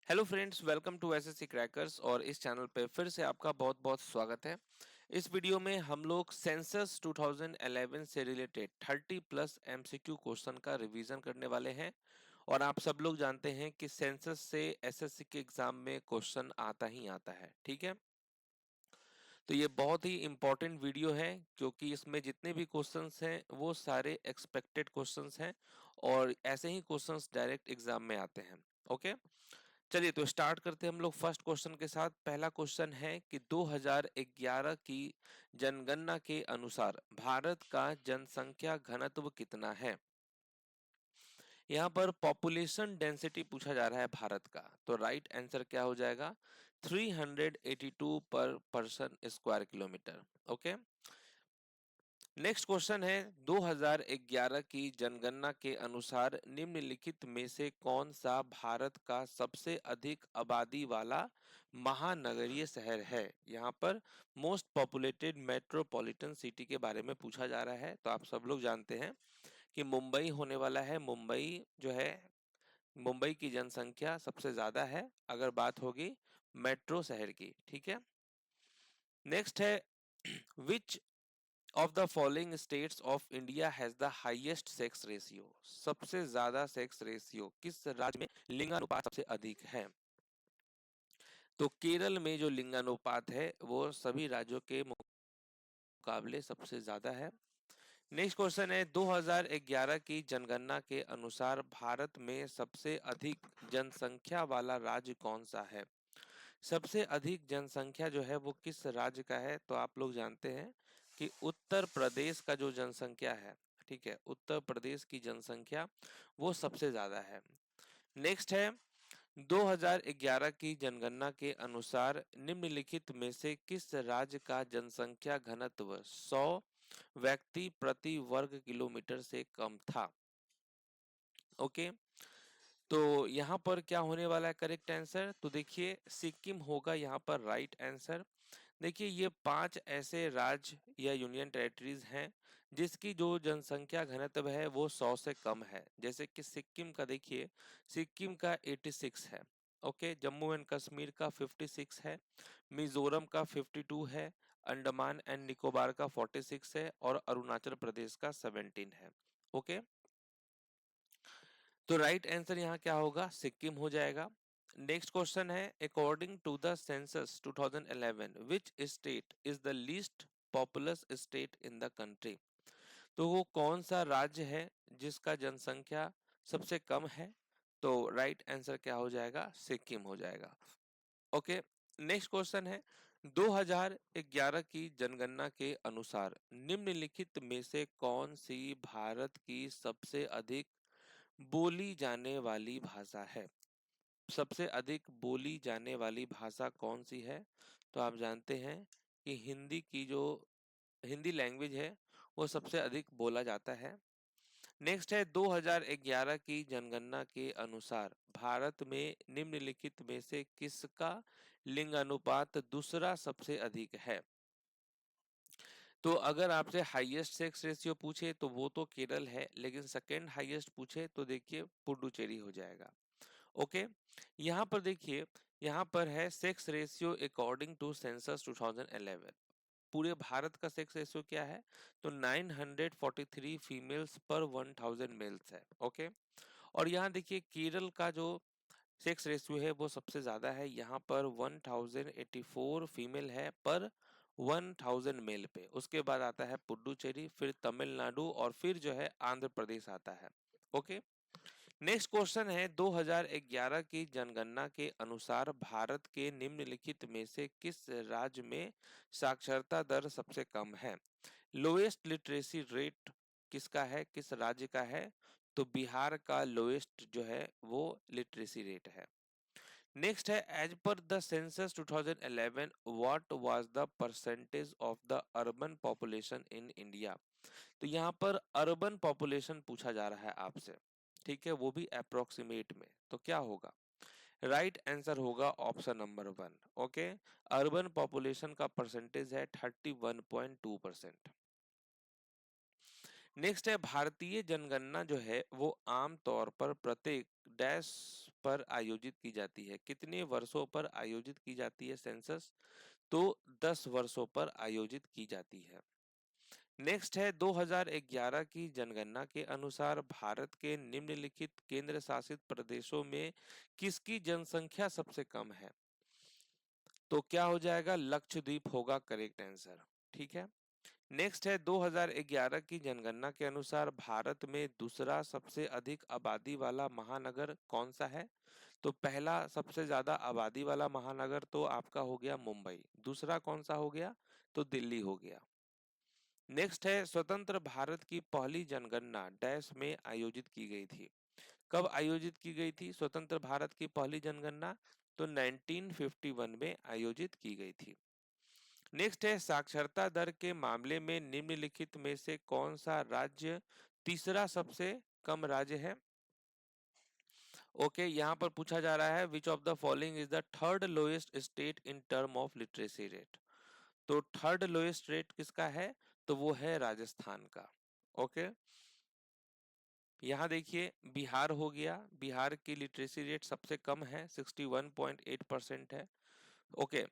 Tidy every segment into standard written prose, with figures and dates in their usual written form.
Hello friends, welcome to SSC crackers. और इस channel पे फिर से आपका बहुत बहुत स्वागत है। इस वीडियो में हम लोग सेंसस 2011 से रिलेटेड 30 प्लस एमसीक्यू क्वेश्चन का रिवीजन करने वाले हैं। और आप सब लोग जानते हैं कि सेंसस से एसएससी के एग्जाम में क्वेश्चन आता ही आता है, ठीक है। तो ये बहुत ही इंपॉर्टेंट वीडियो है क्योंकि इसमें जितने भी क्वेश्चंस हैं वो सारे एक्सपेक्टेड क्वेश्चंस हैं और ऐसे ही क्वेश्चंस डायरेक्ट एग्जाम में आते हैं। ओके, चलिए तो स्टार्ट करते हैं हम लोग फर्स्ट क्वेश्चन के साथ। पहला क्वेश्चन है कि 2011 की जनगणना के अनुसार भारत का जनसंख्या घनत्व कितना है। यहाँ पर पॉपुलेशन डेंसिटी पूछा जा रहा है भारत का, तो राइट आंसर क्या हो जाएगा 382 पर person square kilometre. Okay, next question है 2011 की जनगणना के अनुसार निम्नलिखित में से कौन सा भारत का सबसे अधिक आबादी वाला महानगरीय शहर है। यहाँ पर मोस्ट पॉपुलेटेड मेट्रोपॉलिटन सिटी के बारे में पूछा जा रहा है। तो आप सब लोग जानते हैं कि मुंबई होने वाला है। मुंबई जो है, मुंबई की जनसंख्या सबसे ज्यादा है अगर बात होगी मेट्रो शहर की, ठीक है। नेक्स्ट है which of the following states of India has the highest sex ratio. सबसे ज्यादा सेक्स रेशियो किस राज्य में लिंगानुपात सबसे अधिक है। तो केरल में जो लिंगानुपात है वो सभी राज्यों के मुकाबले सबसे ज्यादा है। नेक्स्ट क्वेश्चन है 2011 की जनगणना के अनुसार भारत में सबसे अधिक जनसंख्या वाला राज्य कौन सा है। सबसे अधिक जनसंख्या जो है वो किस राज्य का है। तो आप लोग जानते हैं कि उत्तर प्रदेश का जो जनसंख्या है, ठीक है, उत्तर प्रदेश की जनसंख्या वो सबसे ज्यादा है। नेक्स्ट है 2011 की जनगणना के अनुसार निम्नलिखित में से किस राज्य का जनसंख्या घनत्व 100 व्यक्ति प्रति वर्ग किलोमीटर से कम था। ओके, तो यहाँ पर क्या होने वाला है करेक्ट आंसर। तो देखिए सिक्किम होगा यहाँ पर राइट आंसर। देखिए ये 5 ऐसे राज्य या यूनियन टेरिटरीज हैं जिसकी जो जनसंख्या घनत्व है वो 100 से कम है। जैसे कि सिक्किम का देखिए, सिक्किम का 86 है। ओके, जम्मू एंड कश्मीर का 56 है, मिजोरम का 52 है, अंडमान एंड निकोबार का 46 है और अरुणाचल प्रदेश का 17 है। ओके, तो राइट आंसर यहाँ क्या होगा सिक्किम हो जाएगा। नेक्स्ट क्वेश्चन है according to the census 2011 which state is the least populous state in the country. तो वो कौन सा राज्य है जिसका जनसंख्या सबसे कम है। तो राइट आंसर क्या हो जाएगा सिक्किम हो जाएगा। ओके, नेक्स्ट क्वेश्चन है 2011 की जनगणना के अनुसार निम्नलिखित में से कौन सी भारत की सबसे अधिक बोली जाने वाली भाषा है। सबसे अधिक बोली जाने वाली भाषा कौन सी है। तो आप जानते हैं कि हिंदी की जो हिंदी लैंग्वेज है वो सबसे अधिक बोला जाता है। नेक्स्ट है 2011 की जनगणना के अनुसार भारत में निम्नलिखित में से किसका लिंगानुपात दूसरा सबसे अधिक है। तो अगर आपसे हाईएस्ट सेक्स रेशियो पूछे तो वो तो केरल है, लेकिन सेकेंड हाईएस्ट पूछे तो देखिए पुडुचेरी हो जाएगा। ओके, यहाँ पर देखिए, यहाँ पर है sex ratio according to census 2011। पूरे भारत का सेक्स रेशियो क्या है। तो 943 फीमेल्स पर 1000 मेल्स है। ओके, और यहाँ देखिए केरल का जो सेक्स रेशियो है वो सबसे ज्यादा है। यहाँ पर 1084 फीमेल है पर 1000 मेल पे। उसके बाद आता है पुडुचेरी, फिर तमिलनाडु और फिर जो है आंध्र प्रदेश आता है। ओके, नेक्स्ट क्वेश्चन है 2011 की जनगणना के अनुसार भारत के निम्नलिखित में से किस राज्य में साक्षरता दर सबसे कम है। लोएस्ट लिटरेसी रेट किसका है, किस राज्य का है। तो बिहार का लोएस्ट जो है वो लिटरेसी रेट है। नेक्स्ट है as per the census 2011 what was the percentage of the urban population in India. तो यहाँ पर अर्बन पॉपुलेशन पूछा जा रहा है आपसे, ठीक है, वो भी अप्रोक्सीमेट में। तो क्या होगा राइट आंसर होगा option number 1। Okay, urban population का परसेंटेज है 31.2%। नेक्स्ट है भारतीय जनगणना जो है वो आमतौर पर प्रत्येक डैश पर आयोजित की जाती है, कितने वर्षों पर आयोजित की जाती है सेंसस? तो 10 वर्षों पर आयोजित की जाती है। नेक्स्ट है 2011 की जनगणना के अनुसार भारत के निम्नलिखित केंद्र शासित प्रदेशों में किसकी जनसंख्या सबसे कम है? तो क्या हो जाएगा? लक्षद्वीप होगा करेक्ट आंसर। ठीक है। नेक्स्ट है 2011 की जनगणना के अनुसार भारत में दूसरा सबसे अधिक आबादी वाला महानगर कौन सा है? तो पहला सबसे ज्यादा आबादी वाला महानगर तो आपका हो गया मुंबई, दूसरा कौन सा हो गया? तो दिल्ली हो गया। नेक्स्ट है स्वतंत्र भारत की पहली जनगणना डैश में आयोजित की गई थी। कब आयोजित की गई थी स्वतंत्र भारत की पहली जनगणना? तो 1951 में आयोजित की गई थी। नेक्स्ट है साक्षरता दर के मामले में निम्नलिखित में से कौन सा राज्य तीसरा सबसे कम राज्य है? ओके, यहाँ पर पूछा जा रहा है which of the following is the third lowest state in term of literacy rate. तो थर्ड लोएस्ट रेट किसका है? तो वो है राजस्थान का। ओके, यहाँ देखिए बिहार हो गया, बिहार की लिटरेसी रेट सबसे कम है 61.8% है। ओके,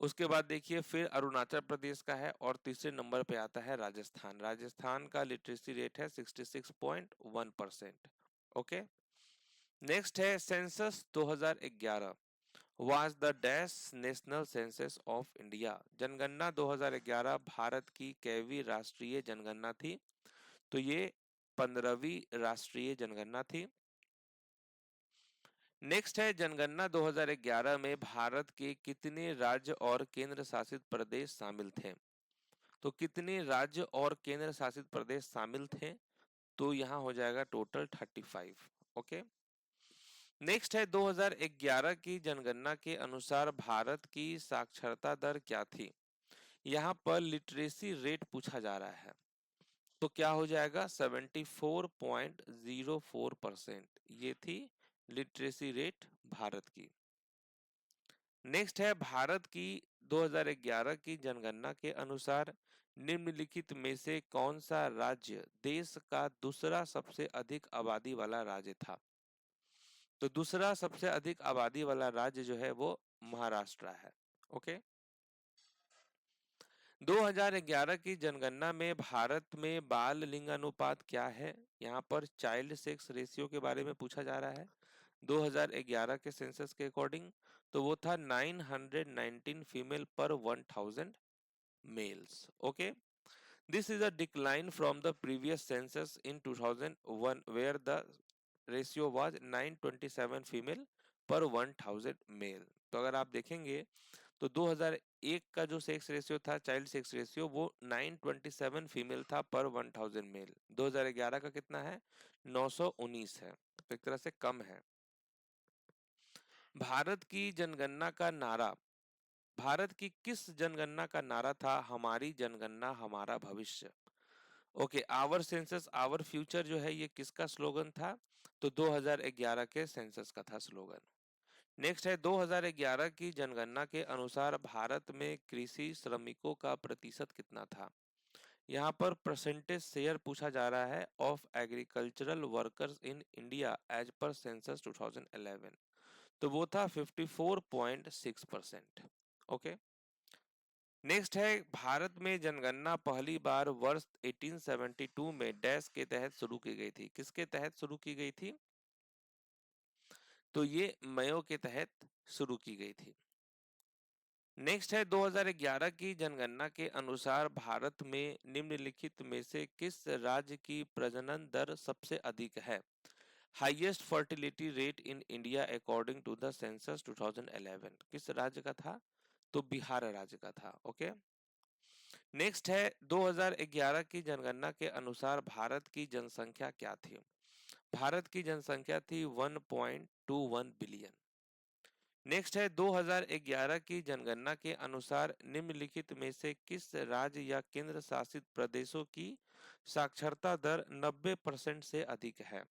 उसके बाद देखिए फिर अरुणाचल प्रदेश का है और तीसरे नंबर पे आता है राजस्थान। राजस्थान का लिटरेसी रेट है 66.1%। ओके, नेक्स्ट है census 2011 was the dash national census of India. जनगणना 2011 भारत की कैवी राष्ट्रीय जनगणना थी? तो ये 15वीं राष्ट्रीय जनगणना थी। नेक्स्ट है जनगणना 2011 में भारत के कितने राज्य और केंद्र शासित प्रदेश शामिल थे? तो कितने राज्य और केंद्र शासित प्रदेश शामिल थे? तो यहाँ हो जाएगा टोटल 35। ओके, नेक्स्ट है 2011 की जनगणना के अनुसार भारत की साक्षरता दर क्या थी? यहाँ पर लिटरेसी रेट पूछा जा रहा है, तो क्या हो जाएगा? 74.04%। ये थी लिटरेसी रेट भारत की। नेक्स्ट है भारत की 2011 की जनगणना के अनुसार निम्नलिखित में से कौन सा राज्य देश का दूसरा सबसे अधिक आबादी वाला राज्य था? तो दूसरा सबसे अधिक आबादी वाला राज्य जो है वो महाराष्ट्र है। ओके, 2011 की जनगणना में भारत में बाल लिंग अनुपात क्या है? यहाँ पर चाइल्ड सेक्स रेशियो के बारे में पूछा जा रहा है 2011 के सेंसस के अकॉर्डिंग। तो वो था 919 female per 1000 males. Okay, this is a decline from the previous census in 2001 where the ratio was 927 female per 1000 mail. तो अगर आप देखेंगे तो 2001 का जो सेक्स रेशियो था, चाइल्ड सेक्स रेशियो, वो 927 फीमेल था पर 1000 मेल। 2011 का कितना है? 919 है, तो एक तरह से कम है। भारत की जनगणना का नारा, भारत की किस जनगणना का नारा था? हमारी जनगणना हमारा भविष्य। Okay, our census our future जो है ये किसका स्लोगन था? तो 2011 के सेंसस का था स्लोगन। नेक्स्ट है 2011 की जनगणना के अनुसार भारत में कृषि श्रमिकों का प्रतिशत कितना था? यहाँ पर परसेंटेज शेयर पूछा जा रहा है of agricultural workers in India as per census 2011। तो वो था 54.6%। ओके, नेक्स्ट है भारत में जनगणना पहली बार वर्ष 1872 में डैश के तहत शुरू की गई थी। किसके तहत शुरू की गई थी? तो ये मयो के तहत शुरू की गई थी। नेक्स्ट है 2011 की जनगणना के अनुसार भारत में निम्नलिखित में से किस राज्य की प्रजनन दर सबसे अधिक है? Highest fertility rate in India according to the census 2011 किस राज्य का था? तो बिहार राज्य का था। ओके, नेक्स्ट है 2011 की जनगणना के अनुसार भारत की जनसंख्या क्या थी? भारत की जनसंख्या थी 1.21 बिलियन। नेक्स्ट है 2011 की जनगणना के अनुसार निम्नलिखित में से किस राज्य या केंद्र शासित प्रदेशों की साक्षरता दर 90% से अधिक है?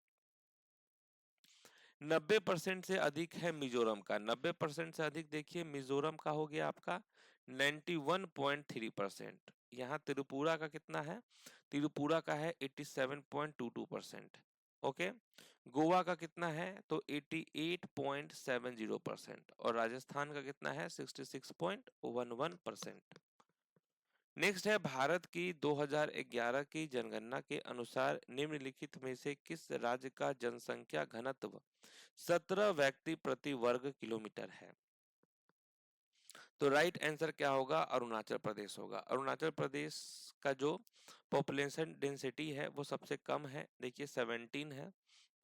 90% से अधिक है मिजोरम का। 90% से अधिक देखिए मिजोरम का हो गया आपका 91.3%। यहाँ त्रिपुरा का कितना है? त्रिपुरा का है 87.22%। ओके। गोवा का कितना है तो 88.70% और राजस्थान का कितना है 66.11%। नेक्स्ट है भारत की 2011 की जनगणना के अनुसार निम्नलिखित में से किस राज्य का जनसंख्या घनत्व 17 व्यक्ति प्रति वर्ग किलोमीटर है। तो राइट आंसर क्या होगा, अरुणाचल प्रदेश होगा। अरुणाचल प्रदेश का जो पॉपुलेशन डेंसिटी है वो सबसे कम है, देखिए 17 है।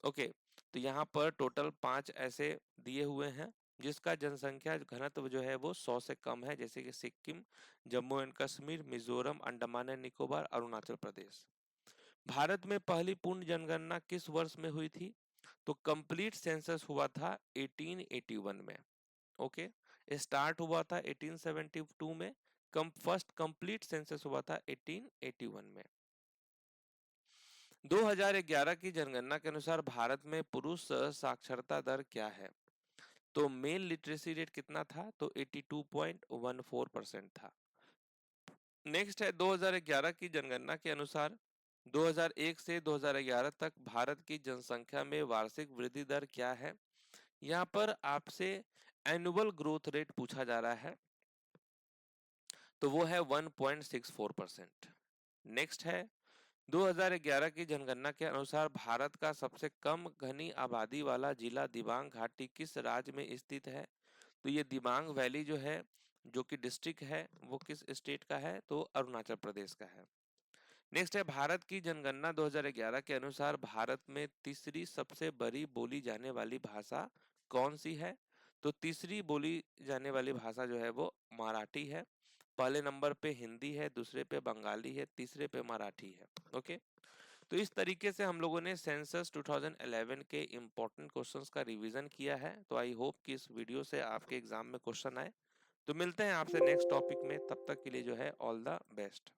ओके, तो यहाँ पर टोटल 5 ऐसे दिए हुए हैं जिसका जनसंख्या घनत्व जो है वो 100 से कम है, जैसे कि सिक्किम, जम्मू एंड कश्मीर, मिजोरम, अंडमान एंड निकोबार, अरुणाचल प्रदेश। भारत में पहली पूर्ण जनगणना किस वर्ष में हुई थी तो कंप्लीट सेंसस हुआ था 1881 में। ओके, स्टार्ट हुआ था 1872 में, फर्स्ट कंप्लीट सेंसस हुआ था 1881 में। 2011 की जनगणना के अनुसार भारत में पुरुष साक्षरता दर क्या है तो मेल लिटरेसी रेट कितना था तो 82.14% था। नेक्स्ट है 2011 की जनगणना के अनुसार 2001 से 2011 तक भारत की जनसंख्या में वार्षिक वृद्धि दर क्या है। यहाँ पर आपसे एनुअल ग्रोथ रेट पूछा जा रहा है तो वो है 1.64%। नेक्स्ट है 2011 की जनगणना के अनुसार भारत का सबसे कम घनी आबादी वाला जिला दिबांग घाटी किस राज्य में स्थित है तो ये दिबांग वैली जो है, जो कि डिस्ट्रिक्ट है, वो किस स्टेट का है तो अरुणाचल प्रदेश का है। नेक्स्ट है भारत की जनगणना 2011 के अनुसार भारत में तीसरी सबसे बड़ी बोली जाने वाली भाषा कौन सी है तो तीसरी बोली जाने वाली भाषा जो है वो मराठी है। पहले नंबर पे हिंदी है, दूसरे पे बंगाली है, तीसरे पे मराठी है। ओके, तो इस तरीके से हम लोगों ने सेंसस 2011 के इम्पोर्टेंट क्वेश्चंस का रिवीजन किया है। तो आई होप कि इस वीडियो से आपके एग्जाम में क्वेश्चन आए। तो मिलते हैं आपसे नेक्स्ट टॉपिक में, तब तक के लिए जो है ऑल द बेस्ट।